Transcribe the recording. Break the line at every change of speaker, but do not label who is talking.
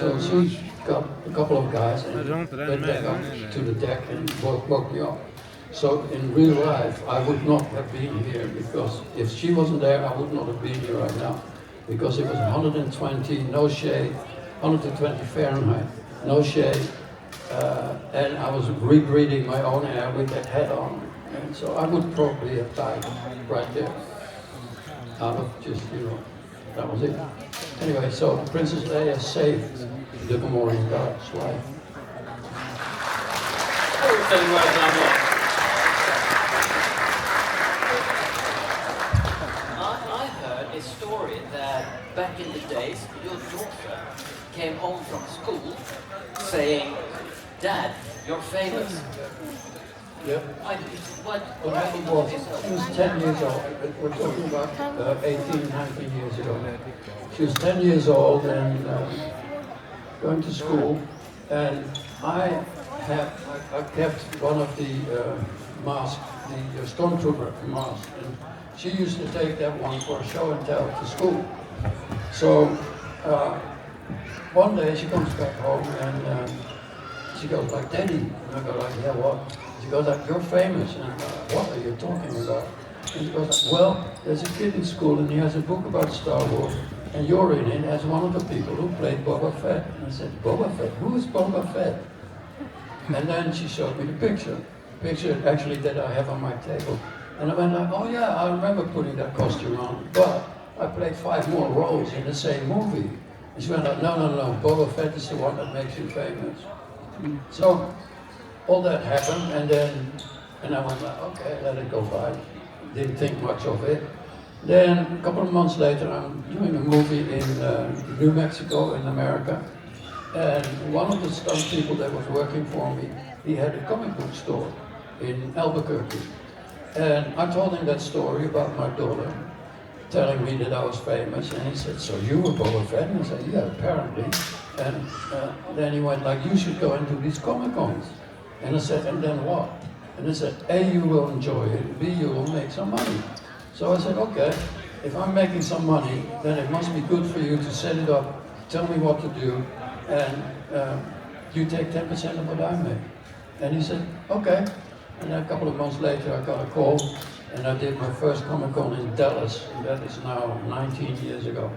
So she got a couple of guys and went back up to the deck and woke me up. So in real life, I would not have been here because if she wasn't there, I would not have been here right now. Because it was 120, no shade, 120 Fahrenheit, no shade, and I was rebreathing my own air with that hat on. And so I would probably have died right there. Out of just, that was it. Anyway, so Princess Leia saved the Gamorrean God's life.
I heard a story that back in the days, your daughter came home from school saying, "Dad, you're famous."
Yep.
What
happened was, she was 10 years old. We're talking about 18, 19 years ago. She was 10 years old and going to school, and I kept one of the masks, the stormtrooper mask, and she used to take that one for show and tell to school. So one day she comes back home and she goes like, "Daddy," and I go like, "Yeah, what?" She goes like, "You're famous." And "What are you talking about?" And she goes like, "Well, there's a kid in school and he has a book about Star Wars and you're in it as one of the people who played Boba Fett." And I said, "Boba Fett? Who is Boba Fett?" And then she showed me the picture actually that I have on my table. And I went like, "Oh yeah, I remember putting that costume on, but I played 5 more roles in the same movie." And she went like, no, Boba Fett is the one that makes you famous." So all that happened, and I went like, okay, let it go by. Didn't think much of it. Then a couple of months later, I'm doing a movie in New Mexico in America, and one of the stunt people that was working for me, he had a comic book store in Albuquerque. And I told him that story about my daughter, telling me that I was famous, and he said, "So you were Boba Fett?" And I said, "Yeah, apparently." And then he went like, "You should go and do these Comic-Cons." And I said, "And then what?" And he said, "A, you will enjoy it, B, you will make some money." So I said, "Okay, if I'm making some money, then it must be good for you to set it up, tell me what to do, and you take 10% of what I make." And he said, "Okay." And then a couple of months later, I got a call, and I did my first Comic-Con in Dallas, and that is now 19 years ago.